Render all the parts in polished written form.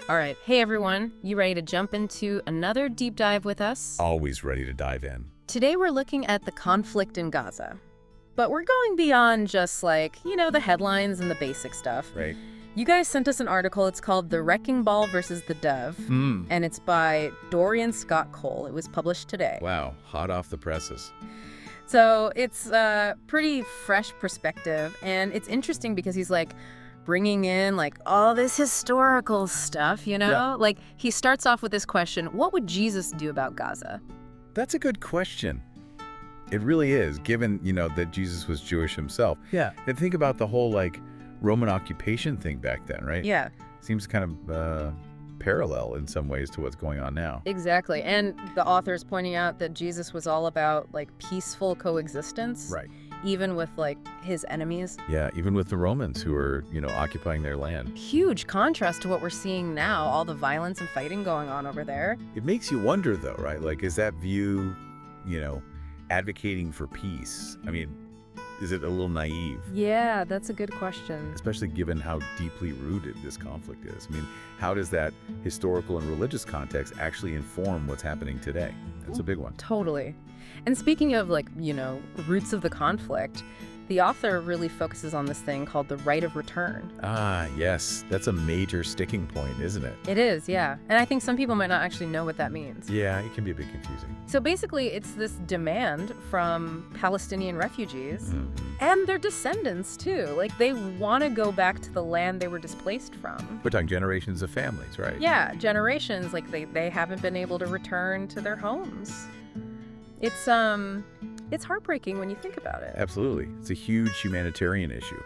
All right. Hey, everyone. You ready to jump into another deep dive with us? Always ready to dive in. Today, we're looking at the conflict in Gaza. But we're going beyond just the headlines and the basic stuff. Right. You guys sent us an article. It's called The Wrecking Ball versus the Dove. And it's by Dorian Scott Cole. It was published today. Wow. Hot off the presses. So it's a pretty fresh perspective. And it's interesting because he's bringing in all this historical stuff, Yeah. He starts off with this question, what would Jesus do about Gaza? That's a good question. It really is, given, that Jesus was Jewish himself. Yeah. And think about the whole, Roman occupation thing back then, right? Yeah. Seems kind of parallel in some ways to what's going on now. Exactly. And the author is pointing out that Jesus was all about, peaceful coexistence. Right. Even with, his enemies. Yeah, even with the Romans who are, occupying their land. Huge contrast to what we're seeing now, all the violence and fighting going on over there. It makes you wonder, though, right? Is that view, advocating for peace? I mean, is it a little naive? Yeah, that's a good question. Especially given how deeply rooted this conflict is. I mean, how does that historical and religious context actually inform what's happening today? That's a big one. Totally. And speaking of, roots of the conflict, the author really focuses on this thing called the right of return. Ah, yes. That's a major sticking point, isn't it? It is, yeah. And I think some people might not actually know what that means. Yeah, it can be a bit confusing. So basically, it's this demand from Palestinian refugees and their descendants, too. They want to go back to the land they were displaced from. We're talking generations of families, right? Yeah, generations. They haven't been able to return to their homes. It's heartbreaking when you think about it. Absolutely. It's a huge humanitarian issue.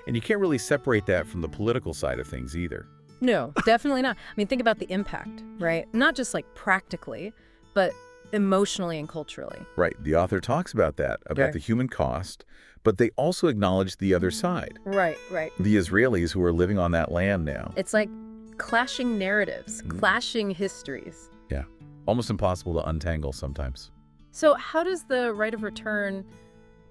And you can't really separate that from the political side of things either. No, definitely not. I mean, think about the impact, right? Not just practically, but emotionally and culturally. Right. The author talks about that, about the human cost, but they also acknowledge the other side. Right. The Israelis who are living on that land now. It's like clashing narratives, clashing histories. Yeah. Almost impossible to untangle sometimes. So how does the right of return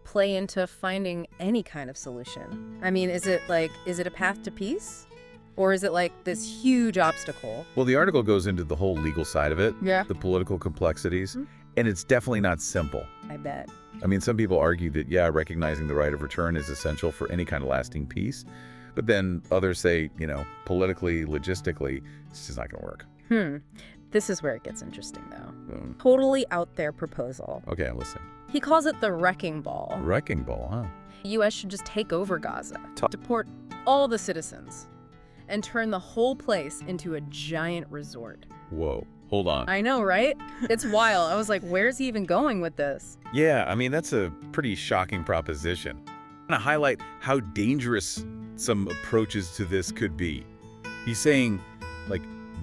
play into finding any kind of solution? I mean, is it a path to peace? Or is it this huge obstacle? Well, the article goes into the whole legal side of it, Yeah. the political complexities, and it's definitely not simple. I bet. I mean, some people argue that, recognizing the right of return is essential for any kind of lasting peace. But then others say, politically, logistically, it's just not going to work. This is where it gets interesting, though. Totally out there proposal. Okay, I'm listening. He calls it the wrecking ball. Wrecking ball, huh? The U.S. should just take over Gaza, deport all the citizens, and turn the whole place into a giant resort. Whoa, hold on. I know, right? It's wild. I was like, where's he even going with this? Yeah, I mean, that's a pretty shocking proposition. I want to highlight how dangerous some approaches to this could be. He's saying,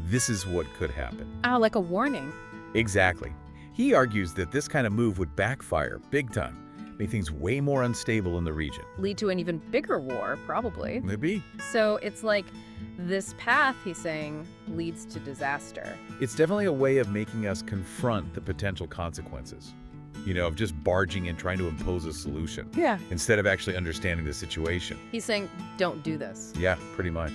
this is what could happen. Oh, like a warning. Exactly. He argues that this kind of move would backfire big time, make things way more unstable in the region. Lead to an even bigger war, probably. Maybe. So it's this path, he's saying, leads to disaster. It's definitely a way of making us confront the potential consequences, of just barging in, trying to impose a solution. Yeah. Instead of actually understanding the situation. He's saying, don't do this. Yeah, pretty much.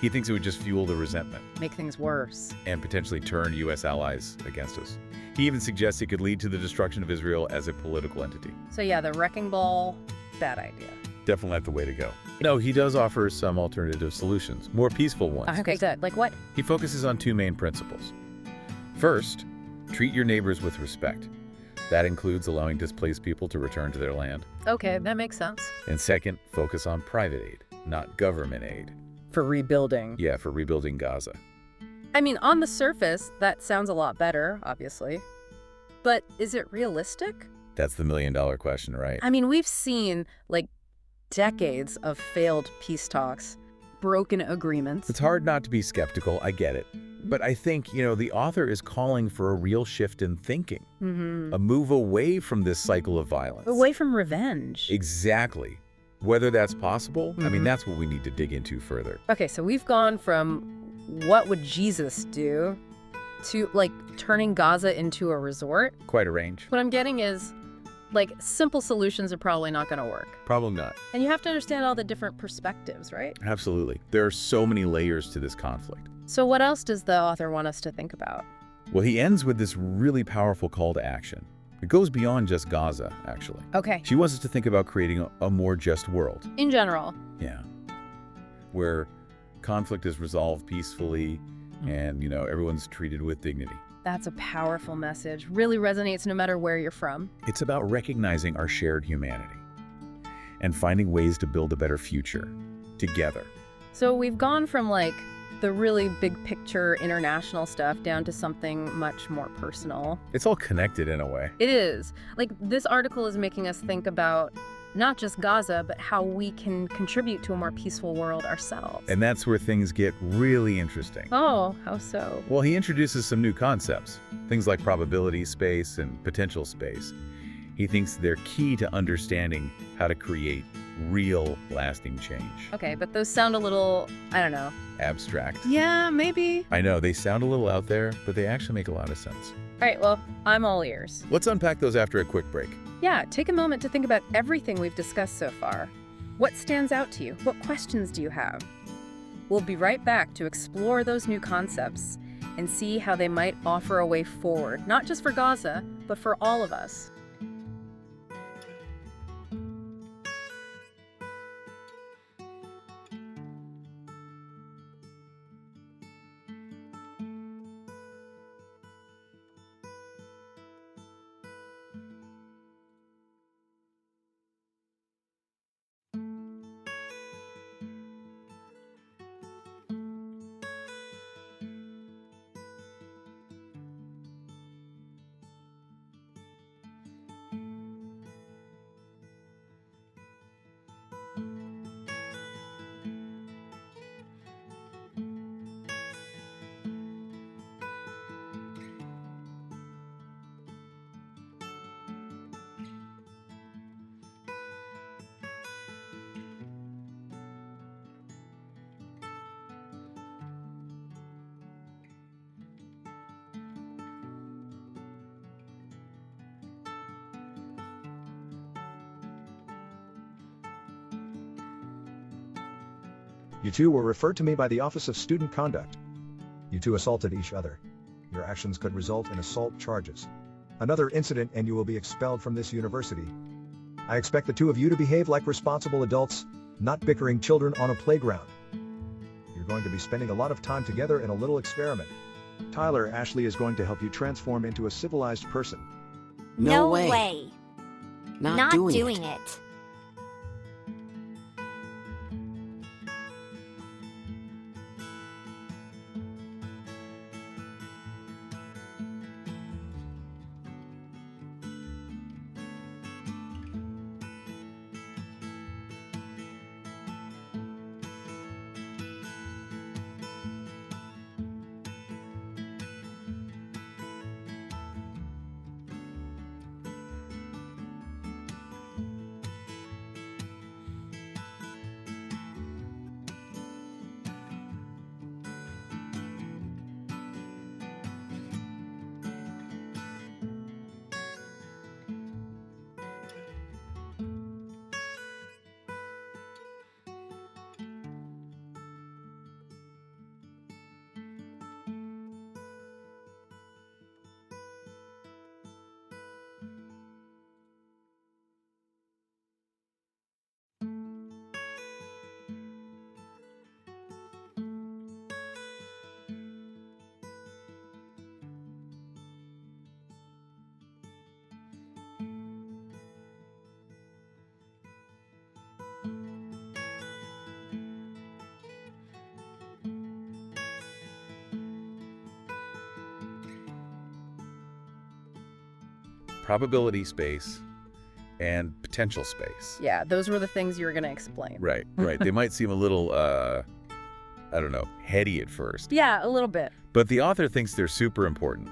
He thinks it would just fuel the resentment. Make things worse. And potentially turn U.S. allies against us. He even suggests it could lead to the destruction of Israel as a political entity. So yeah, the wrecking ball, bad idea. Definitely not the way to go. No, he does offer some alternative solutions, more peaceful ones. Okay, good. Like what? He focuses on two main principles. First, treat your neighbors with respect. That includes allowing displaced people to return to their land. Okay, that makes sense. And second, focus on private aid, not government aid. For rebuilding. Yeah, for rebuilding Gaza. I mean, on the surface, that sounds a lot better, obviously. But is it realistic? That's the million-dollar question, right? I mean, we've seen, decades of failed peace talks, broken agreements. It's hard not to be skeptical, I get it. But I think, the author is calling for a real shift in thinking. A move away from this cycle of violence. Away from revenge. Exactly. Whether that's possible, I mean, that's what we need to dig into further. Okay, so we've gone from what would Jesus do to, turning Gaza into a resort. Quite a range. What I'm getting is, like, simple solutions are probably not going to work. Probably not. And you have to understand all the different perspectives, right? Absolutely. There are so many layers to this conflict. So what else does the author want us to think about? Well, he ends with this really powerful call to action. It goes beyond just Gaza, actually. Okay. She wants us to think about creating a more just world. In general. Yeah. Where conflict is resolved peacefully and, everyone's treated with dignity. That's a powerful message. Really resonates no matter where you're from. It's about recognizing our shared humanity and finding ways to build a better future together. So we've gone from, like, the really big picture international stuff down to something much more personal. It's all connected in a way. It is. Like, this article is making us think about not just Gaza, but how we can contribute to a more peaceful world ourselves. And that's where things get really interesting. Oh, how so? Well, he introduces some new concepts, things like probability space and potential space. He thinks they're key to understanding how to create real, lasting change. Okay, but those sound a little, I don't know. Abstract. Yeah, maybe. I know, they sound a little out there, but they actually make a lot of sense. All right, well, I'm all ears. Let's unpack those after a quick break. Yeah, take a moment to think about everything we've discussed so far. What stands out to you? What questions do you have? We'll be right back to explore those new concepts and see how they might offer a way forward, not just for Gaza, but for all of us. You two were referred to me by the Office of Student Conduct. You two assaulted each other. Your actions could result in assault charges. Another incident and you will be expelled from this university. I expect the two of you to behave like responsible adults, not bickering children on a playground. You're going to be spending a lot of time together in a little experiment. Tyler, Ashley is going to help you transform into a civilized person. No way. Not doing it. Probability space and potential space. Yeah, those were the things you were going to explain. Right. They might seem a little, I don't know, heady at first. Yeah, a little bit. But the author thinks they're super important.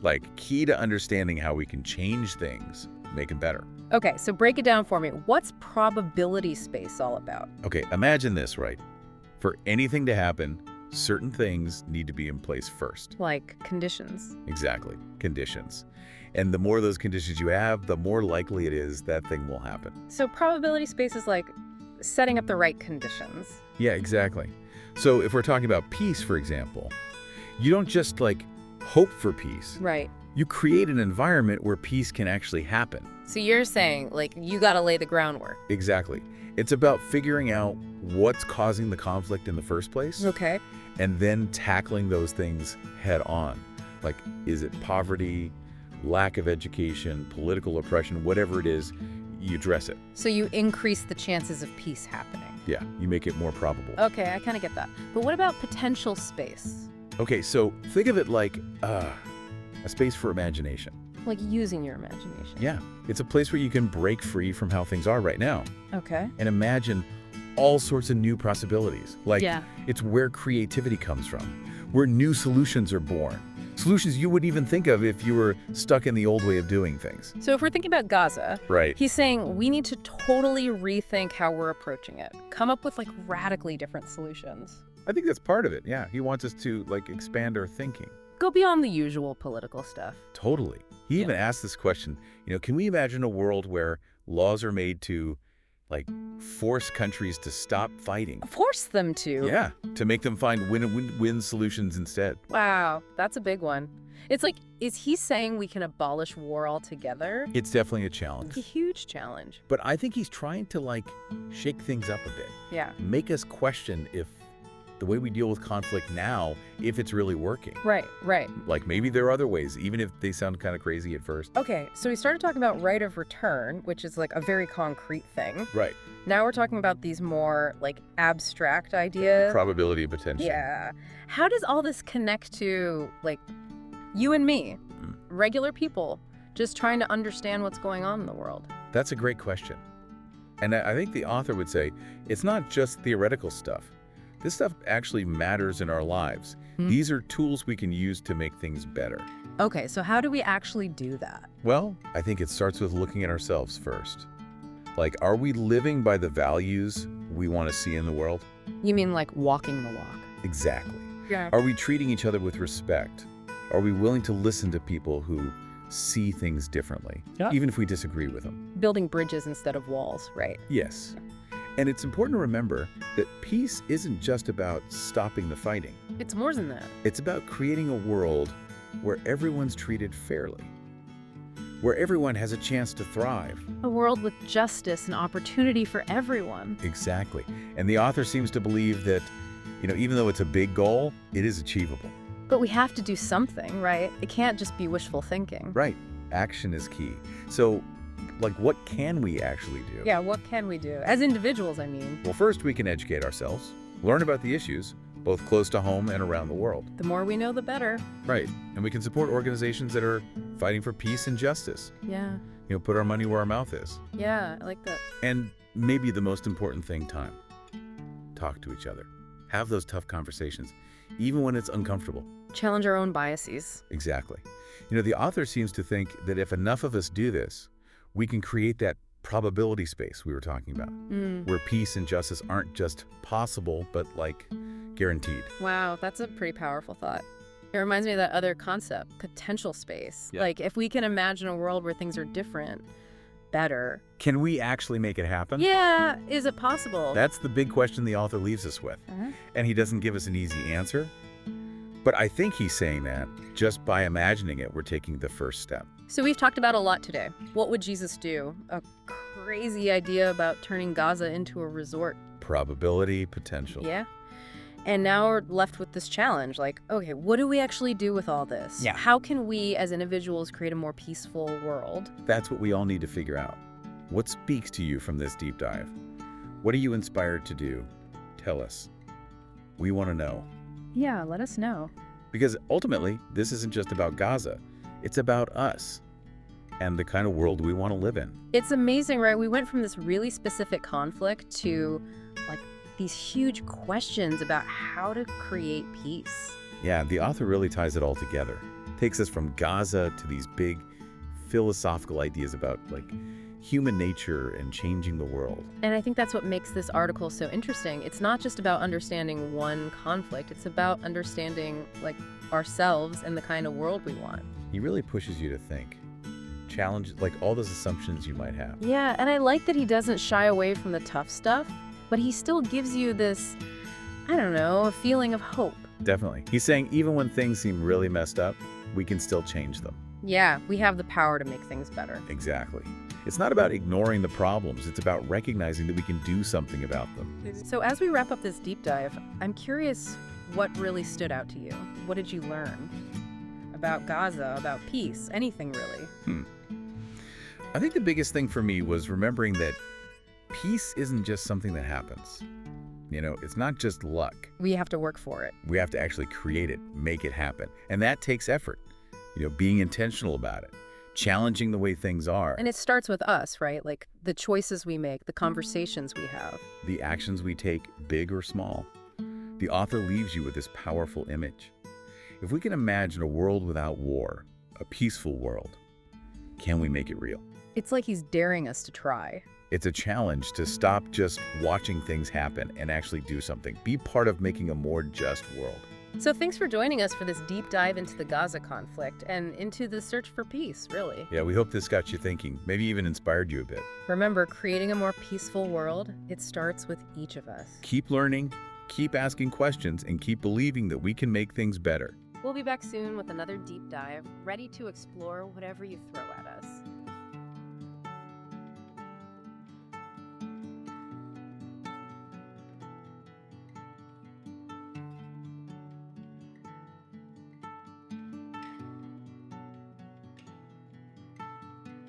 Like, key to understanding how we can change things, make them better. Okay, so break it down for me. What's probability space all about? Okay, imagine this, right? For anything to happen, certain things need to be in place first. Like conditions. Exactly, conditions. And the more of those conditions you have, the more likely it is that thing will happen. So probability space is like setting up the right conditions. Yeah, exactly. So if we're talking about peace, for example, you don't just like hope for peace. Right. You create an environment where peace can actually happen. So you're saying, like, you got to lay the groundwork. Exactly. It's about figuring out what's causing the conflict in the first place. Okay. And then tackling those things head on. Like, is it poverty, lack of education, political oppression, whatever it is, you address it. So you increase the chances of peace happening. Yeah, you make it more probable. Okay, I kind of get that. But what about potential space? Okay, so think of it like a space for imagination. Like using your imagination. Yeah, it's a place where you can break free from how things are right now Okay. and imagine all sorts of new possibilities. Like, Yeah. it's where creativity comes from, where new solutions are born. Solutions you wouldn't even think of if you were stuck in the old way of doing things. So if we're thinking about Gaza, Right. he's saying we need to totally rethink how we're approaching it. Come up with like radically different solutions. I think that's part of it, yeah. He wants us to, like, expand our thinking. Go beyond the usual political stuff. Totally. He even asked this question, can we imagine a world where laws are made to, like, force countries to stop fighting? Force them to. Yeah, to make them find win-win solutions instead. Wow, that's a big one. It's like, is he saying we can abolish war altogether? It's definitely a challenge. It's a huge challenge. But I think he's trying to, like, shake things up a bit. Yeah. Make us question if the way we deal with conflict now, if it's really working. Right, right. Like, maybe there are other ways, even if they sound kind of crazy at first. Okay, so we started talking about right of return, which is like a very concrete thing. Right. Now we're talking about these more like abstract ideas. Probability of potential. Yeah. How does all this connect to like you and me, regular people, just trying to understand what's going on in the world? That's a great question. And I think the author would say, it's not just theoretical stuff. This stuff actually matters in our lives. These are tools we can use to make things better. Okay, so how do we actually do that? Well, I think it starts with looking at ourselves first. Like, are we living by the values we want to see in the world? You mean like walking the walk? Exactly. Yeah. Are we treating each other with respect? Are we willing to listen to people who see things differently, even if we disagree with them? Building bridges instead of walls, right? Yes. And it's important to remember that peace isn't just about stopping the fighting. It's more than that. It's about creating a world where everyone's treated fairly, where everyone has a chance to thrive. A world with justice and opportunity for everyone. Exactly. And the author seems to believe that, even though it's a big goal, it is achievable. But we have to do something, right? It can't just be wishful thinking. Right. Action is key. So, like, what can we actually do? Yeah, what can we do? As individuals, I mean. Well, first we can educate ourselves, learn about the issues, both close to home and around the world. The more we know, the better. Right. And we can support organizations that are fighting for peace and justice. Yeah. Put our money where our mouth is. Yeah, I like that. And maybe the most important thing, time. Talk to each other. Have those tough conversations, even when it's uncomfortable. Challenge our own biases. Exactly. The author seems to think that if enough of us do this, we can create that probability space we were talking about, where peace and justice aren't just possible, but like guaranteed. Wow, that's a pretty powerful thought. It reminds me of that other concept, potential space. Yeah. Like if we can imagine a world where things are different, better. Can we actually make it happen? Yeah, is it possible? That's the big question the author leaves us with. And he doesn't give us an easy answer. But I think he's saying that just by imagining it, we're taking the first step. So we've talked about a lot today. What would Jesus do? A crazy idea about turning Gaza into a resort. Probability, potential. Yeah. And now we're left with this challenge. Like, okay, what do we actually do with all this? Yeah. How can we as individuals create a more peaceful world? That's what we all need to figure out. What speaks to you from this deep dive? What are you inspired to do? Tell us. We want to know. Yeah, let us know. Because ultimately, this isn't just about Gaza. It's about us and the kind of world we want to live in. It's amazing, right? We went from this really specific conflict to like these huge questions about how to create peace. Yeah, the author really ties it all together. Takes us from Gaza to these big philosophical ideas about like human nature and changing the world. And I think that's what makes this article so interesting. It's not just about understanding one conflict. It's about understanding like ourselves and the kind of world we want. He really pushes you to think. challenge, like all those assumptions you might have. Yeah, and I like that he doesn't shy away from the tough stuff, but he still gives you this, I don't know, a feeling of hope. Definitely. He's saying even when things seem really messed up, we can still change them. Yeah, we have the power to make things better. Exactly. It's not about ignoring the problems. It's about recognizing that we can do something about them. So as we wrap up this deep dive, I'm curious what really stood out to you. What did you learn about Gaza, about peace, anything really? I think the biggest thing for me was remembering that peace isn't just something that happens. You know, it's not just luck. We have to work for it. We have to actually create it, make it happen. And that takes effort. You know, being intentional about it, challenging the way things are. And it starts with us, right? Like the choices we make, the conversations we have. The actions we take, big or small. The author leaves you with this powerful image. If we can imagine a world without war, a peaceful world, can we make it real? It's like he's daring us to try. It's a challenge to stop just watching things happen and actually do something. Be part of making a more just world. So thanks for joining us for this deep dive into the Gaza conflict and into the search for peace, really. Yeah, we hope this got you thinking, maybe even inspired you a bit. Remember, creating a more peaceful world, it starts with each of us. Keep learning, keep asking questions, and keep believing that we can make things better. We'll be back soon with another deep dive, ready to explore whatever you throw at us.